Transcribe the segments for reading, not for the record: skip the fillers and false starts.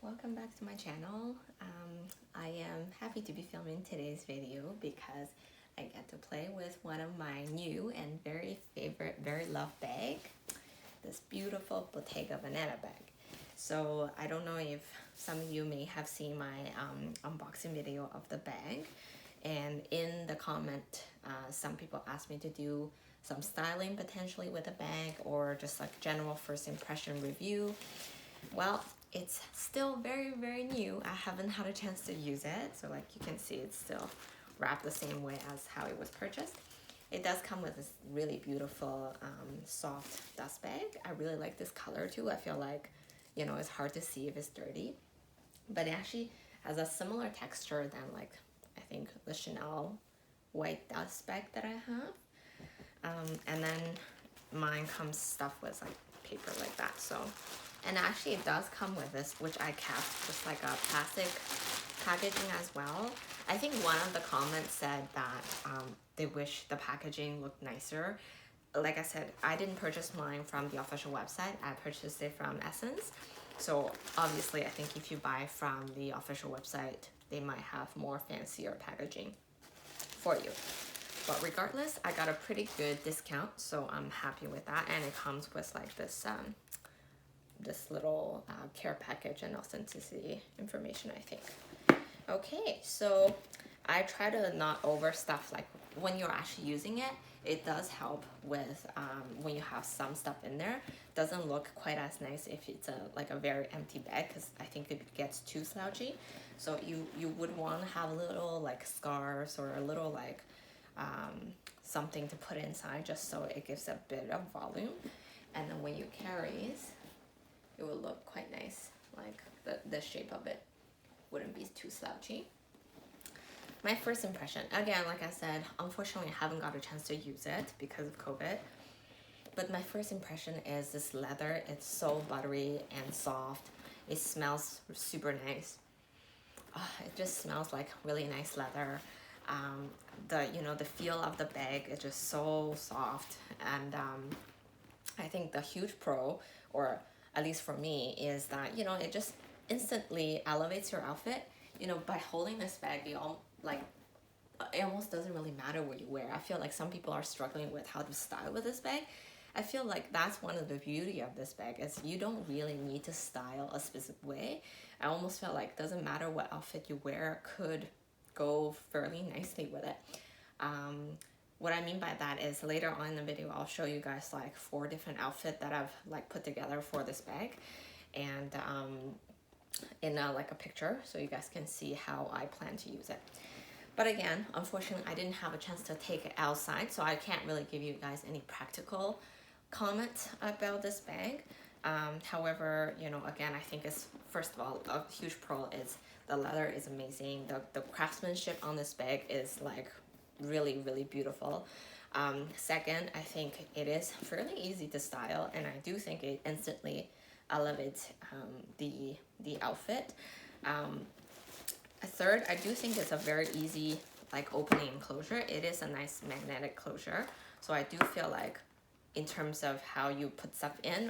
welcome back to my channel. I am happy to be filming today's video because I get to play with one of my new and very favorite, very loved bag, this beautiful Bottega Veneta bag. So I don't know if some of you may have seen my unboxing video of the bag, and in the comment some people asked me to do some styling potentially with the bag or just like general first impression review. Well, it's still very new. I haven't had a chance to use it, so like you can see it's still wrapped the same way as how it was purchased. It does come with this really beautiful soft dust bag. I really like this color too. I feel like, you know, it's hard to see if it's dirty, but it actually has a similar texture than like I think the Chanel white dust bag that I have. And then mine comes stuffed with like paper like that. So, and actually it does come with this, which I kept, just like a plastic packaging as well. I think one of the comments said that they wish the packaging looked nicer. Like I said, I didn't purchase mine from the official website. I purchased it from Essence. So obviously I think if you buy from the official website, they might have more fancier packaging for you. But regardless, I got a pretty good discount, so I'm happy with that. And it comes with like this this little care package and authenticity information, I think. Okay, so I try to not overstuff. Like when you're actually using it, it does help with when you have some stuff in there. It doesn't look quite as nice if it's like a very empty bag, because I think it gets too slouchy. So you would want to have a little like scarves or a little like something to put inside, just so it gives a bit of volume, and then when you carry it will look quite nice. Like the shape of it wouldn't be too slouchy. My first impression, again, like I said, unfortunately I haven't got a chance to use it because of COVID, but my first impression is this leather. It's so buttery and soft. It smells super nice. It just smells like really nice leather. The feel of the bag is just so soft, and I think the huge pro, or at least for me, is that it just instantly elevates your outfit. By holding this bag, it almost doesn't really matter what you wear. I feel like some people are struggling with how to style with this bag. I feel like that's one of the beauty of this bag, is you don't really need to style a specific way. I almost feel like it doesn't matter what outfit you wear, could go fairly nicely with it. What I mean by that is later on in the video I'll show you guys like 4 different outfits that I've like put together for this bag, and in like a picture, so you guys can see how I plan to use it. But again, unfortunately I didn't have a chance to take it outside, so I can't really give you guys any practical comments about this bag. However, again, I think it's, first of all, a huge pro is the leather is amazing. The craftsmanship on this bag is like really beautiful. Second, I think it is fairly easy to style, and I do think it instantly elevates the outfit. Third, I do think it's a very easy like opening and closure. It is a nice magnetic closure, so I do feel like in terms of how you put stuff in,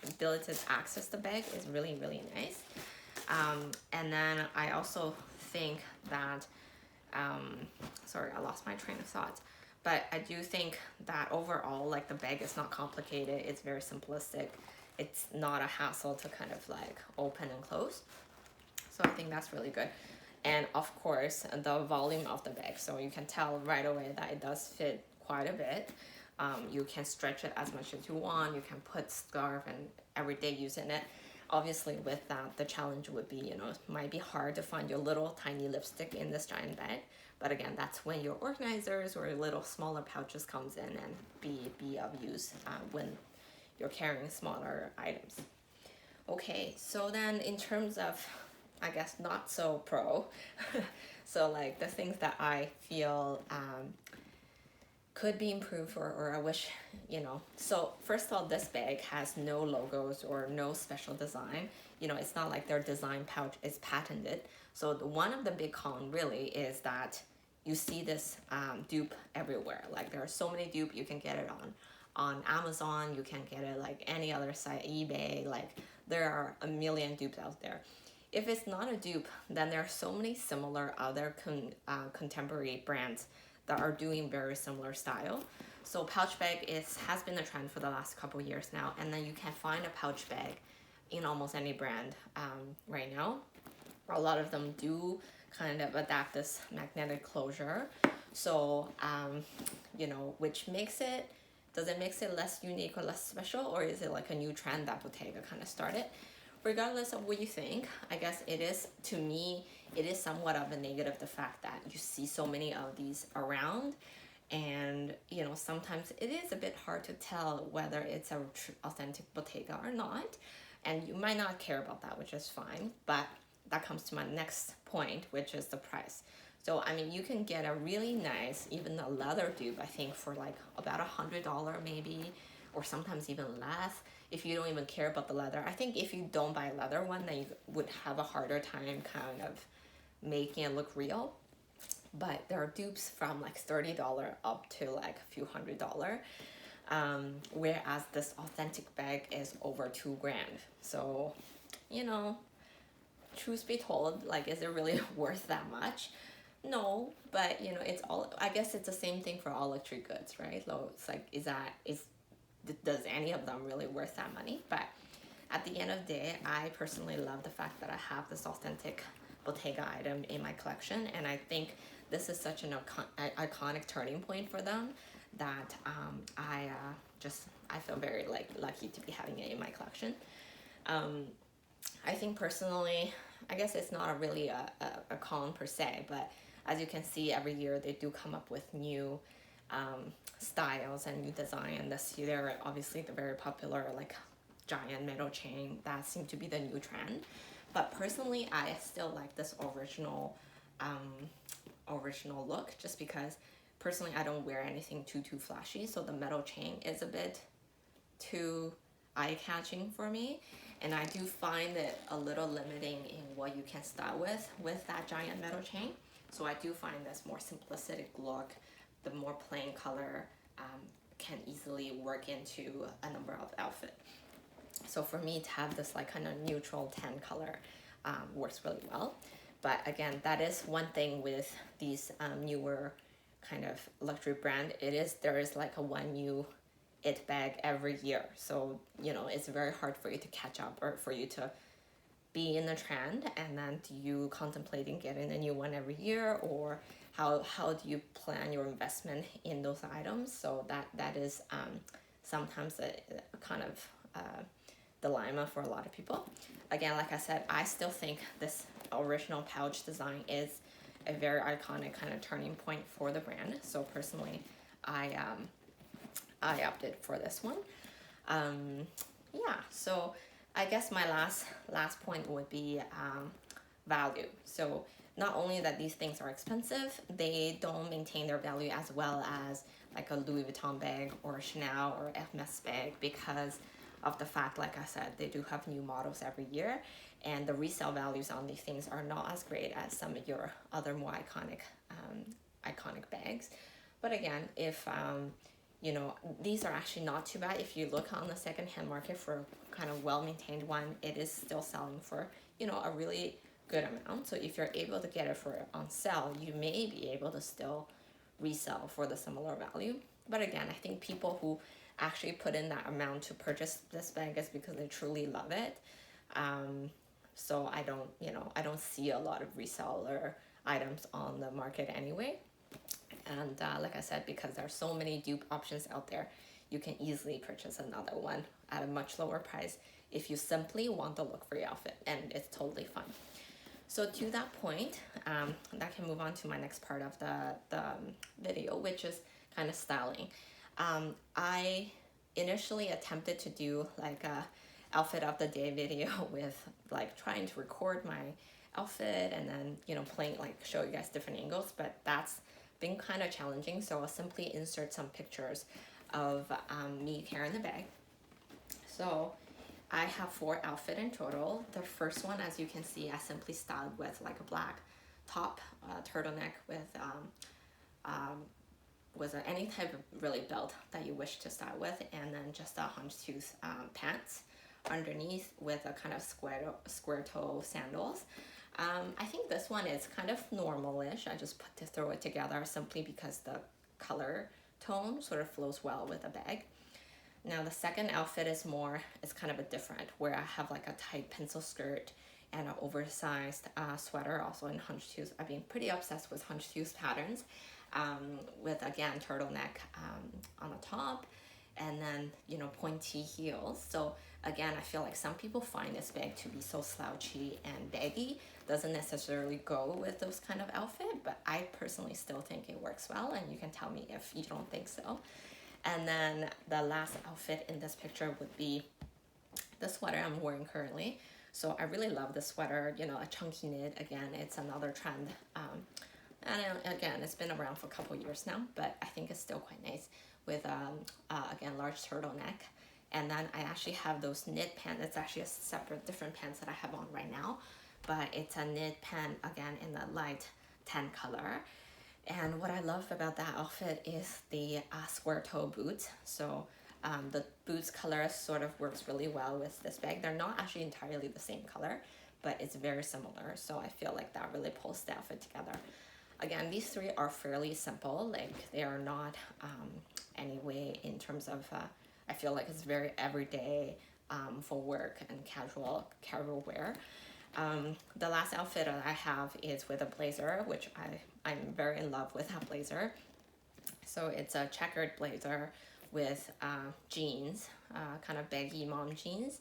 ability to access the bag is really nice. And then I also think that sorry, I lost my train of thought, but I do think that overall, like, the bag is not complicated. It's very simplistic. It's not a hassle to kind of like open and close, so I think that's really good. And of course the volume of the bag, so you can tell right away that it does fit quite a bit. You can stretch it as much as you want. You can put scarf and everyday use in it. Obviously with that, the challenge would be, it might be hard to find your little tiny lipstick in this giant bag. But again, that's when your organizers or little smaller pouches comes in and be of use when you're carrying smaller items. Okay, so then in terms of, I guess, not so pro, so like the things that I feel could be improved, or I wish, So first of all, this bag has no logos or no special design. It's not like their design pouch is patented. So one of the big cons really is that you see this dupe everywhere. Like there are so many dupe. You can get it on Amazon. You can get it like any other site, eBay. Like there are a million dupes out there. if it's not a dupe, then there are so many similar other contemporary brands that are doing very similar style. So pouch bag has been a trend for the last couple years now, and then you can find a pouch bag in almost any brand right now. A lot of them do kind of adapt this magnetic closure, so which makes it, does it makes it less unique or less special, or is it like a new trend that Bottega kind of started? Regardless of what you think, I guess it is, to me, it is somewhat of a negative, the fact that you see so many of these around, and sometimes it is a bit hard to tell whether it's a authentic Bottega or not, and you might not care about that, which is fine. But that comes to my next point, which is the price. So I mean, you can get a really nice, even a leather dupe, I think, for like about $100 maybe, or sometimes even less, if you don't even care about the leather. I think if you don't buy a leather one, then you would have a harder time kind of making it look real. But there are dupes from like $30 up to like a few $100s, whereas this authentic bag is over $2,000. So, truth be told, like, is it really worth that much? No, but it's all, I guess it's the same thing for all luxury goods, right? So it's like, does any of them really worth that money? But at the end of the day, I personally love the fact that I have this authentic Bottega item in my collection, and I think this is such an iconic turning point for them that I feel very lucky to be having it in my collection. I think personally, I guess it's not really a con per se, but as you can see, every year they do come up with new styles and new design. And this year, obviously, the very popular like giant metal chain, that seemed to be the new trend. But personally, I still like this original look, just because personally I don't wear anything too flashy, so the metal chain is a bit too eye-catching for me, and I do find it a little limiting in what you can style with that giant metal chain. So I do find this more simplistic look, the more plain color, can easily work into a number of outfits. So for me to have this like kind of neutral tan color works really well. But again, that is one thing with these newer kind of luxury brand. There is like a one new it bag every year. So, it's very hard for you to catch up, or for you to be in the trend, and then do you contemplating getting a new one every year, or how do you plan your investment in those items? So that is sometimes a kind of dilemma for a lot of people. Again, like I said, I still think this original pouch design is a very iconic kind of turning point for the brand. So personally, I opted for this one. So I guess my last point would be value. So not only that these things are expensive, they don't maintain their value as well as like a Louis Vuitton bag or a Chanel or Hermes bag, because of the fact, like I said, they do have new models every year, and the resale values on these things are not as great as some of your other more iconic bags. But again, if these are actually not too bad. If you look on the secondhand market for kind of well-maintained one, it is still selling for a really good amount. So if you're able to get it for on sale, you may be able to still resell for the similar value. But again, I think people who actually put in that amount to purchase this bag is because they truly love it. So I don't see a lot of reseller items on the market anyway. And like I said, because there are so many dupe options out there, you can easily purchase another one at a much lower price if you simply want the look for your outfit, and it's totally fine. So to that point, that can move on to my next part of the video, which is kind of styling. I initially attempted to do like a outfit of the day video with like trying to record my outfit and then playing, like, show you guys different angles, but that's been kind of challenging. So I'll simply insert some pictures of me carrying the bag. So I have 4 outfits in total. The first one, as you can see, I simply styled with like a black top, turtleneck with any type of really belt that you wish to style with, and then just a hunch tooth pants underneath with a kind of square toe sandals. I think this one is kind of normal-ish. I just throw it together simply because the color tone sort of flows well with the bag. Now the second outfit is kind of a different, where I have like a tight pencil skirt and an oversized sweater, also in hunch-toothed. I've been pretty obsessed with hunch-toothed patterns, with again turtleneck on the top, and then pointy heels. So again, I feel like some people find this bag to be so slouchy and baggy, doesn't necessarily go with those kind of outfit, but I personally still think it works well, and you can tell me if you don't think so. And then the last outfit in this picture would be the sweater I'm wearing currently. So I really love this sweater, a chunky knit. Again, it's another trend. And again, it's been around for a couple years now, but I think it's still quite nice with, again, large turtleneck. And then I actually have those knit pants. It's actually a different pants that I have on right now, but it's a knit pant, again, in the light tan color. And what I love about that outfit is the square toe boots. So the boots color sort of works really well with this bag. They're not actually entirely the same color, but it's very similar. So I feel like that really pulls the outfit together. Again, these three are fairly simple. Like, they are not any way in terms of, I feel like it's very everyday for work and casual wear. The last outfit that I have is with a blazer, which I'm very in love with that blazer. So it's a checkered blazer with jeans, kind of baggy mom jeans,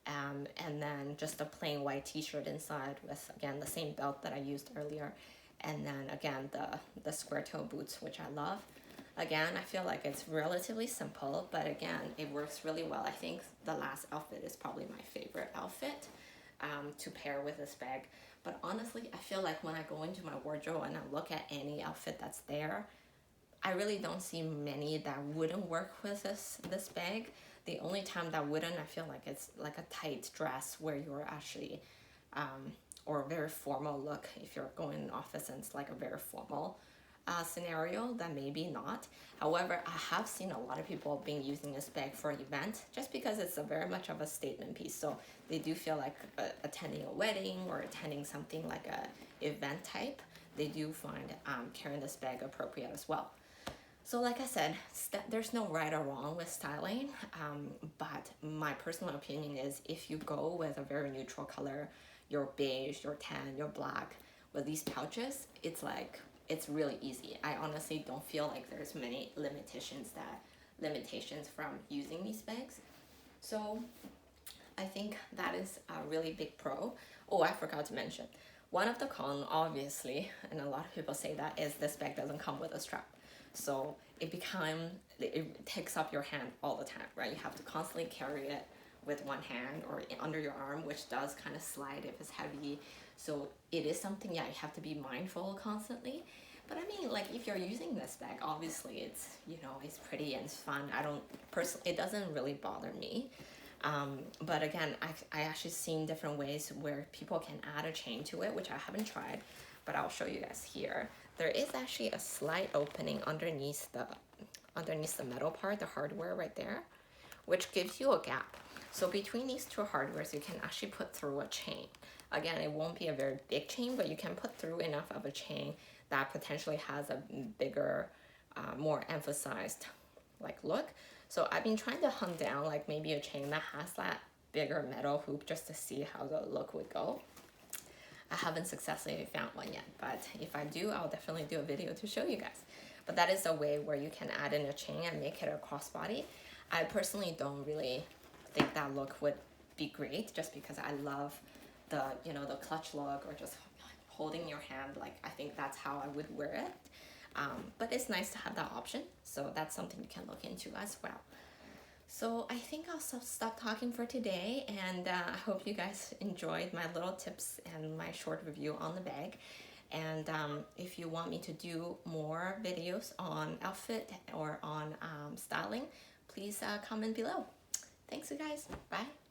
and then just a plain white t-shirt inside with, again, the same belt that I used earlier. And then again, the square toe boots, which I love. Again, I feel like it's relatively simple, but again, it works really well. I think the last outfit is probably my favorite outfit to pair with this bag. But honestly, I feel like when I go into my wardrobe and I look at any outfit that's there, I really don't see many that wouldn't work with this bag. The only time that wouldn't, I feel like it's like a tight dress where you're actually, or a very formal look. If you're going in office and it's like a very formal scenario, then maybe not. However, I have seen a lot of people being using this bag for an event just because it's a very much of a statement piece. So they do feel like attending a wedding or attending something like a event type. They do find carrying this bag appropriate as well. So like I said, there's no right or wrong with styling, but my personal opinion is if you go with a very neutral color, your beige, your tan, your black, with these pouches, it's really easy. I honestly don't feel like there's many limitations from using these bags. So I think that is a really big pro. Oh, I forgot to mention, one of the cons, obviously, and a lot of people say that, is this bag doesn't come with a strap. So it takes up your hand all the time, right? You have to constantly carry it with one hand or under your arm, which does kind of slide if it's heavy. So it is something, yeah, you have to be mindful constantly. But I mean, like, if you're using this bag, obviously it's, it's pretty and it's fun. It doesn't really bother me. But again, I actually seen different ways where people can add a chain to it, which I haven't tried, but I'll show you guys here. There is actually a slight opening underneath the metal part, the hardware right there, which gives you a gap. So between these two hardwares, you can actually put through a chain. Again, it won't be a very big chain, but you can put through enough of a chain that potentially has a bigger, more emphasized look. So I've been trying to hunt down maybe a chain that has that bigger metal hoop just to see how the look would go. I haven't successfully found one yet, but if I do, I'll definitely do a video to show you guys. But that is a way where you can add in a chain and make it a crossbody. I personally don't really think that look would be great, just because I love the clutch look, or just holding your hand. I think that's how I would wear it. But it's nice to have that option, so that's something you can look into as well. So I think I'll stop talking for today, and I hope you guys enjoyed my little tips and my short review on the bag. And if you want me to do more videos on outfit or on styling, please comment below. Thanks, you guys. Bye.